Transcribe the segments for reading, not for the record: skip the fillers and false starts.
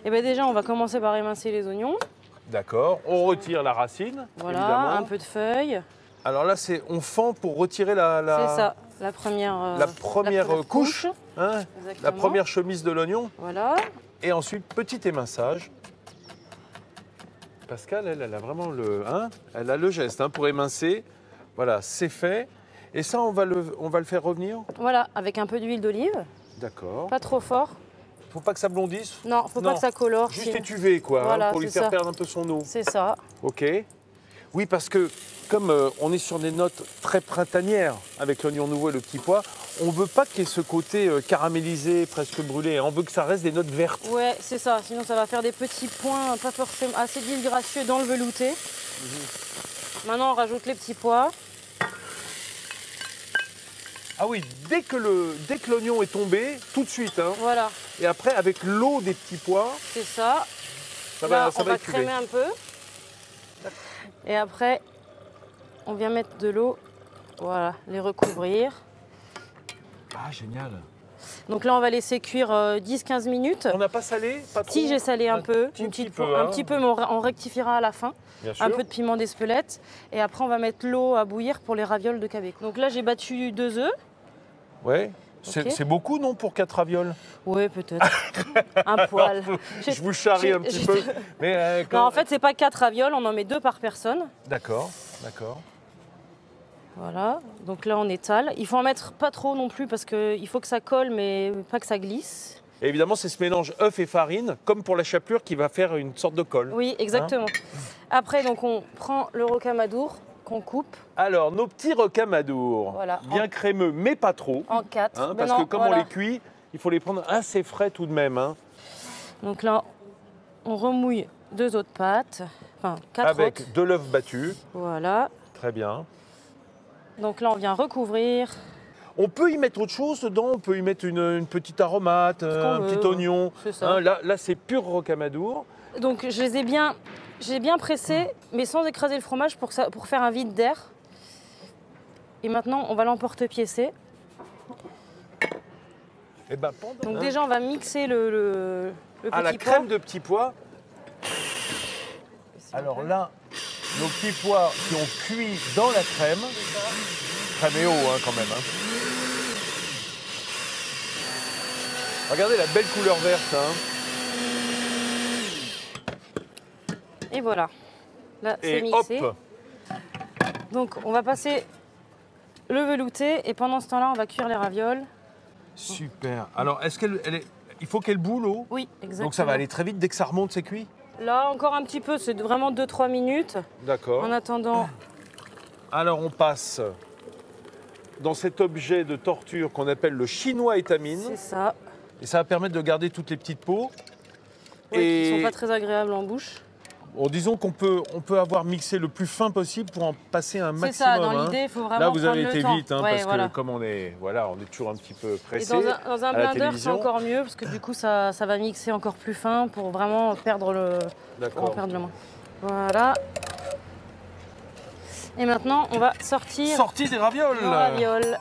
Et bien déjà, on va commencer par émincer les oignons. D'accord. On retire la racine, Voilà, évidemment. un peu de feuilles. Alors là, on fend pour retirer C'est ça, la première couche, hein, la Exactement. première chemise de l'oignon. Voilà. Et ensuite, petit éminçage. Pascal, elle a vraiment elle a le geste pour émincer. Voilà, c'est fait. Et ça, on va le faire revenir. Voilà, avec un peu d'huile d'olive. D'accord. Pas trop fort. Faut pas que ça blondisse. Non, faut pas que ça colore. Juste étuver, quoi, Voilà, pour lui faire perdre un peu son eau. C'est ça. Ok. Oui, parce que comme on est sur des notes très printanières avec l'oignon nouveau et le petit pois, on ne veut pas qu'il y ait ce côté caramélisé, presque brûlé. On veut que ça reste des notes vertes. Ouais, c'est ça. Sinon, ça va faire des petits points pas forcément assez disgracieux dans le velouté. Maintenant, on rajoute les petits pois. Ah oui, dès que l'oignon est tombé, tout de suite. Hein. Voilà, Et après, avec l'eau des petits pois, c'est ça. ça Là, va on va étuver. crémer un peu. Et après, on vient mettre de l'eau. Voilà, les recouvrir. Ah, génial. Donc là, on va laisser cuire 10-15 minutes. On n'a pas salé, pas trop. Si, j'ai salé un peu, petit un petit peu, mais on rectifiera à la fin. Bien sûr. Un peu de piment d'Espelette. Et après, on va mettre l'eau à bouillir pour les ravioles de Québec. Donc là, j'ai battu 2 œufs. Ouais. Ok. C'est beaucoup, non, pour 4 ravioles? Oui, peut-être. Un poil. Je vous charrie un petit peu. Mais, Non, en fait, c'est pas 4 ravioles, on en met 2 par personne. D'accord, d'accord. Voilà. Donc là, on étale. Il faut en mettre pas trop non plus parce qu'il faut que ça colle, mais pas que ça glisse. Et évidemment, c'est ce mélange œuf et farine, comme pour la chapelure, qui va faire une sorte de colle. Oui, exactement. Après, donc, on prend le rocamadour qu'on coupe Alors, nos petits rocamadours, Voilà. bien crémeux, mais pas trop. en 4. Parce que comme on les cuit, il faut les prendre assez frais tout de même. Hein, Donc là, on remouille 2 autres pâtes, enfin 4 autres. avec de l'œuf battu. Voilà. Très bien. Donc là, on vient recouvrir. On peut y mettre autre chose dedans, on peut y mettre une petite aromate, un veut, petit oignon. c'est ça. Là c'est pur rocamadour. Donc je les ai bien pressés, mais sans écraser le fromage pour faire un vide d'air. Et maintenant, on va l'emporte-piécer. Et ben, Donc déjà, on va mixer le petit à la pois. crème de petits pois. Alors là, nos petits pois qui ont cuit dans la crème. Crème et eau quand même. Hein. Regardez la belle couleur verte. Hein. Et voilà. Là, c'est Et mixé. hop, Donc, on va passer le velouté et pendant ce temps-là, on va cuire les ravioles. super. Alors, il faut qu'elle boue l'eau. Oui, exactement. Donc ça va aller très vite dès que ça remonte, c'est cuit. Là, encore un petit peu, c'est vraiment 2-3 minutes. D'accord. En attendant, Alors on passe dans cet objet de torture qu'on appelle le chinois étamine. c'est ça. Et ça va permettre de garder toutes les petites peaux. Ouais, qui sont pas très agréables en bouche. Bon, disons qu'on peut avoir mixé le plus fin possible pour en passer un maximum. C'est ça, dans hein. l'idée, il faut vraiment Là, vous avez prendre le été temps. vite, Ouais, parce voilà. que comme on est toujours un petit peu Et pressé. dans un à la blender, c'est télévision. encore mieux, parce que du coup, ça va mixer encore plus fin pour vraiment perdre le moins. Voilà. Et maintenant, on va sortir Sortie des ravioles. nos ravioles.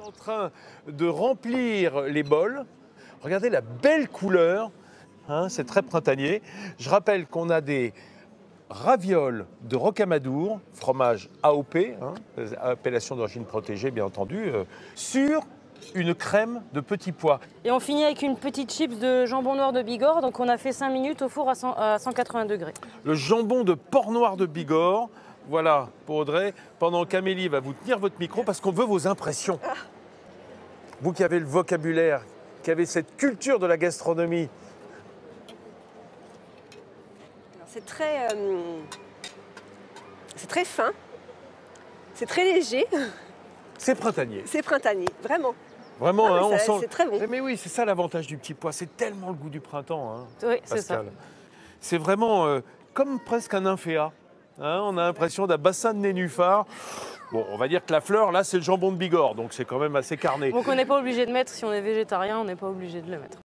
En train de remplir les bols. Regardez la belle couleur. Hein, c'est très printanier. Je rappelle qu'on a des ravioles de rocamadour, fromage AOP, appellation d'origine protégée bien entendu, sur une crème de petits pois. Et on finit avec une petite chips de jambon noir de Bigorre. Donc on a fait 5 minutes au four à 180 degrés. Le jambon de porc noir de Bigorre. Voilà pour Audrey, pendant qu'Amélie va vous tenir votre micro parce qu'on veut vos impressions. Vous qui avez le vocabulaire, qui avez cette culture de la gastronomie. C'est très fin, c'est très léger, C'est printanier. c'est printanier, vraiment. Vraiment, Ah, hein, mais on ça- sent. c'est très bon. Mais oui, c'est ça l'avantage du petit pois. C'est tellement le goût du printemps, hein, Oui, c'est ça. Pascal. C'est vraiment comme presque un nymphéa. Hein, on a l'impression d'un bassin de nénuphar. Bon, on va dire que la fleur, là, c'est le jambon de Bigorre, donc c'est quand même assez carné. Donc on n'est pas obligé de mettre, si on est végétarien, on n'est pas obligé de le mettre.